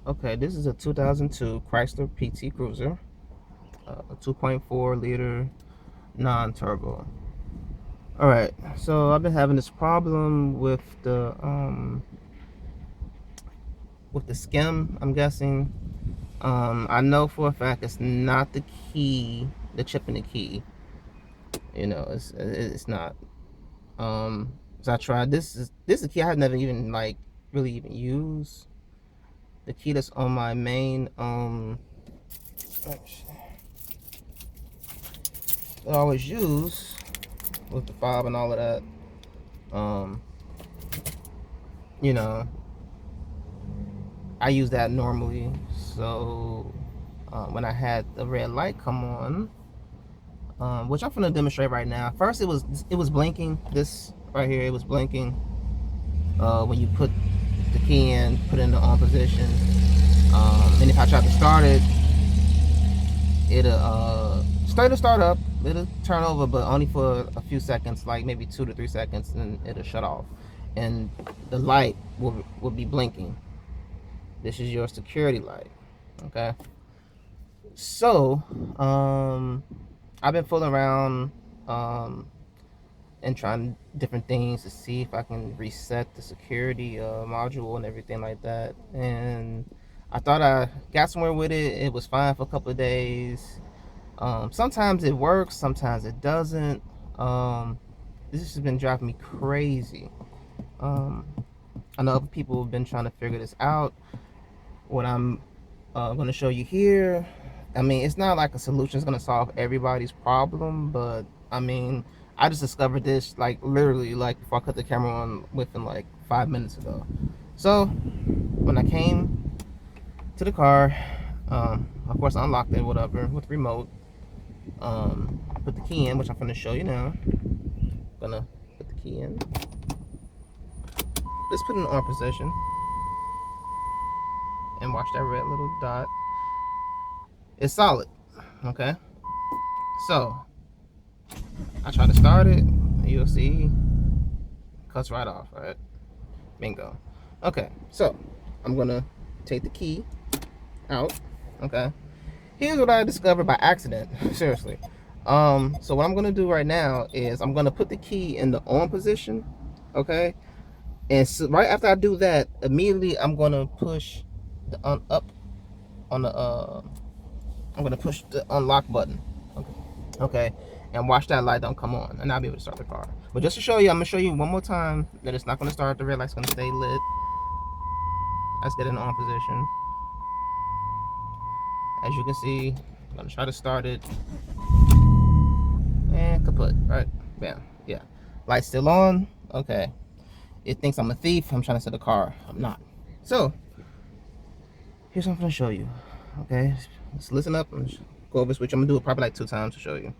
Okay, this is a 2002 Chrysler PT Cruiser, a 2.4 liter non-turbo. All right, so I've been having this problem with the SKIM. I'm guessing. I know for a fact it's not the key, the chip in the key. You know, it's not. So I tried this is a key I have never even like really even used. The key that's on my main I always use with the fob and all of that. Um, you know, I use that normally. So when I had the red light come on, which I'm gonna demonstrate right now. First, it was blinking. This right here, it was blinking when you put the key in, put it in the on position. And if I try to start it, it'll start up. It'll turn over, but only for a few seconds, like maybe 2 to 3 seconds, and it'll shut off. And the light will be blinking. This is your security light. Okay. So, I've been fooling around and trying different things to see if I can reset the security module and everything like that. And I thought I got somewhere with it. It was fine for a couple of days. Sometimes it works, sometimes it doesn't. This has been driving me crazy. I know other people have been trying to figure this out. What I'm going to show you here, I mean, it's not like a solution is going to solve everybody's problem, but I mean, I just discovered this like literally like before I cut the camera on within like 5 minutes ago. So when I came to the car, of course I unlocked it, whatever, with the remote. Put the key in, which I'm going to show you now. Gonna put the key in. Let's put it in on position and watch that red little dot. It's solid. Okay. So I try to start it. You'll see, cuts right off. Right. Bingo. Okay. So I'm gonna take the key out. Okay. Here's what I discovered by accident. Seriously. So what I'm gonna do right now is I'm gonna put the key in the on position. Okay. And so right after I do that, immediately I'm gonna push the up on the I'm gonna push the unlock button. Okay, and watch that light don't come on, and I'll be able to start the car. But just to show you, I'm gonna show you one more time that it's not gonna start. The red light's gonna stay lit. Let's get in on position. As you can see, I'm gonna try to start it, and kaput. Right, bam, yeah. Light's still on. Okay, it thinks I'm a thief. I'm trying to set the car. I'm not. So here's what I'm gonna show you. Okay, let's listen up and go over switch. I'm gonna do it probably like 2 times to show you.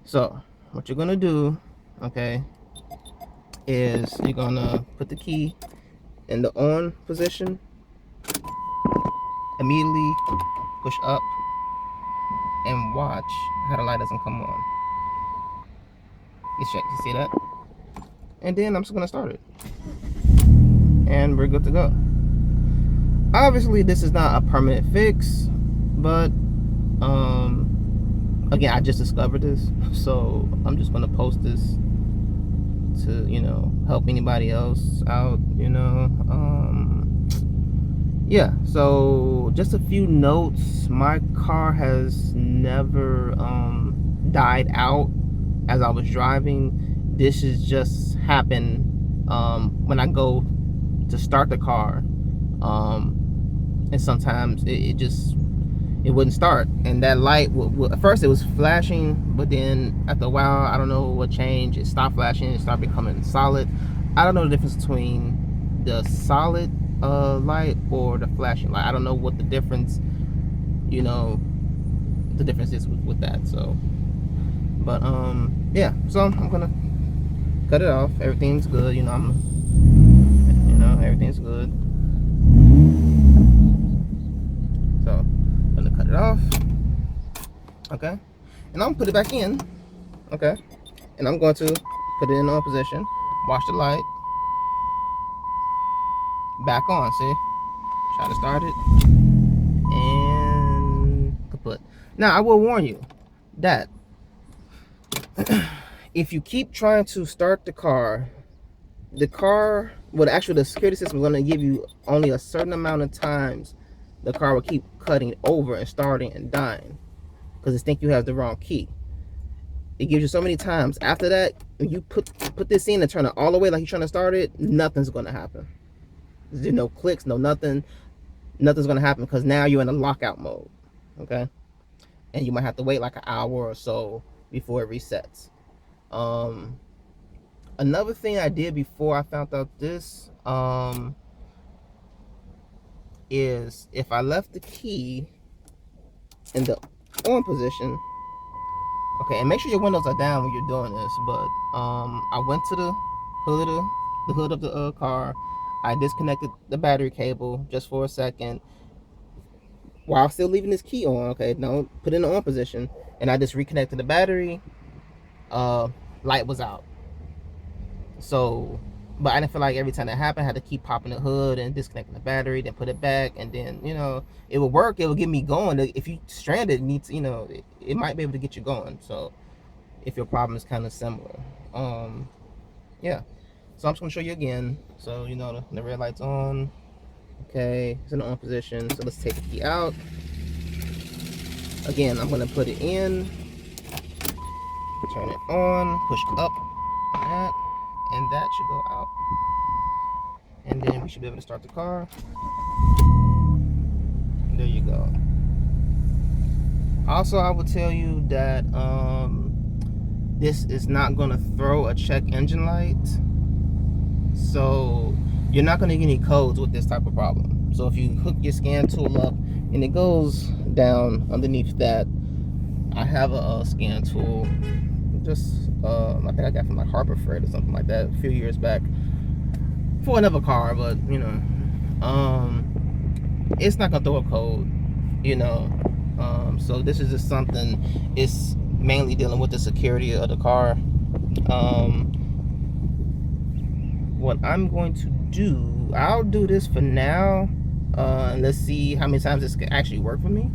So what you're gonna do, okay, is you're gonna put the key in the on position, immediately push up, and watch how the light doesn't come on. You see that? And then I'm just gonna start it, and we're good to go. Obviously, this is not a permanent fix, but again, I just discovered this, so I'm just gonna post this to, you know, help anybody else out, you know. Yeah, so just a few notes. My car has never died out as I was driving. This has just happened when I go to start the car, and sometimes it wouldn't start, and that light at first it was flashing, but then after a while, I don't know what changed, it stopped flashing, it started becoming solid. I don't know the difference between the solid light or the flashing light. I don't know what the difference, you know, the difference is with that. So but yeah, so I'm gonna cut it off. Everything's good, you know. Everything's good. So I'm gonna cut it off. Okay, and I'm gonna put it back in. Okay, and I'm going to put it in on position, watch the light back on. See, Try to start it, and kaput. Now I will warn you that if you keep trying to start the car, well, actually the security system is going to give you only a certain amount of times the car will keep cutting over and starting and dying because it think you have the wrong key. It gives you so many times. After that, when you put this in and turn it all the way like you're trying to start it, nothing's going to happen. There's no clicks, no nothing. Nothing's going to happen because now you're in a lockout mode. Okay? And you might have to wait like an hour or so before it resets. Another thing I did before I found out this is if I left the key in the on position, okay, and make sure your windows are down when you're doing this, but I went to the hood of the car. I disconnected the battery cable just for a second while still leaving this key on. Okay, no, put it in the on position, and I just reconnected the battery. Light was out. So, but I didn't feel like every time that happened I had to keep popping the hood and disconnecting the battery, then put it back, and then, you know, it would work. It would get me going. If you stranded, needs, you know, it might be able to get you going. So if your problem is kind of similar, yeah. So I'm just gonna show you again. So, you know, the red light's on. Okay, it's in the on position. So let's take the key out. Again, I'm gonna put it in, turn it on, push up like that, and that should go out. And then we should be able to start the car. And there you go. Also, I will tell you that this is not going to throw a check engine light. So you're not going to get any codes with this type of problem. So if you hook your scan tool up and it goes down underneath that, I have a scan tool. Just I think I got from like Harbor Freight or something like that a few years back for another car, but you know, it's not gonna throw a code, you know. So this is just something, it's mainly dealing with the security of the car. What I'm going to do, I'll do this for now, and let's see how many times this can actually work for me.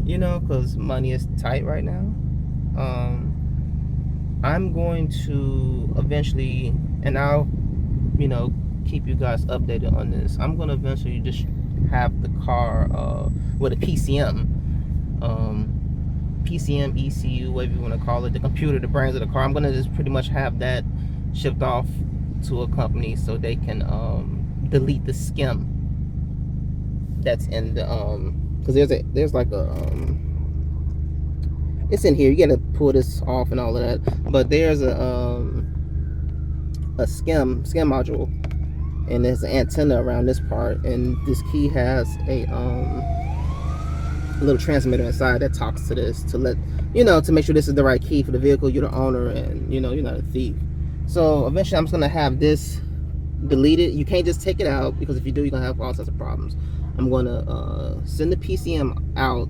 You know, because money is tight right now. I'm going to eventually, and I'll, you know, keep you guys updated on this. I'm going to eventually just have the car with a PCM, ECU, whatever you want to call it, the computer, the brains of the car. I'm going to just pretty much have that shipped off to a company so they can delete the SKIM that's in the because there's like a it's in here. You gotta pull this off and all of that. But there's a SKIM module, and there's an antenna around this part, and this key has a little transmitter inside that talks to this to let you know, to make sure this is the right key for the vehicle. You're the owner, and you know you're not a thief. So eventually, I'm just gonna have this deleted. You can't just take it out, because if you do, you're gonna have all sorts of problems. I'm gonna send the PCM out,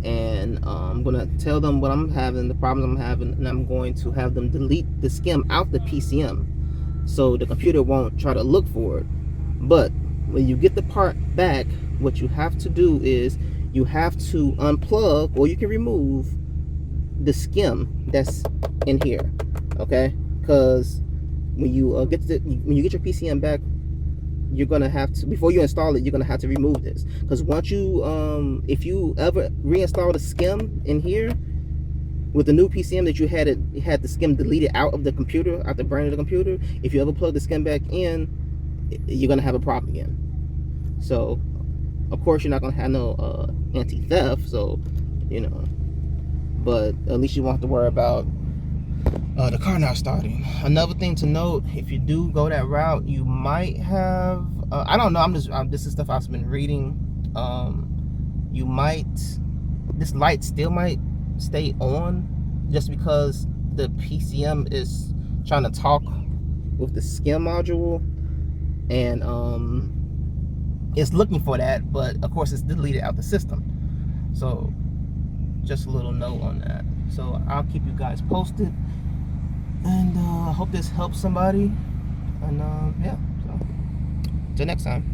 and I'm gonna tell them what I'm having, the problems I'm having, and I'm going to have them delete the SKIM out the PCM so the computer won't try to look for it. But when you get the part back, what you have to do is you have to unplug, or you can remove the SKIM that's in here, okay? Because when you get your PCM back, you're gonna have to, before you install it, you're gonna have to remove this, because once you if you ever reinstall the SKIM in here with the new PCM that you had the SKIM deleted out of the computer, out the brain of the computer, if you ever plug the SKIM back in, you're gonna have a problem again. So of course you're not gonna have no anti-theft, so you know, but at least you won't have to worry about the car not starting. Another thing to note, if you do go that route, you might have I don't know, this is stuff I've been reading. You might, this light still might stay on just because the PCM is trying to talk with the SKIM module, and it's looking for that, but of course it's deleted out the system. So just a little note on that. So I'll keep you guys posted, and I hope this helps somebody, and yeah, so till next time.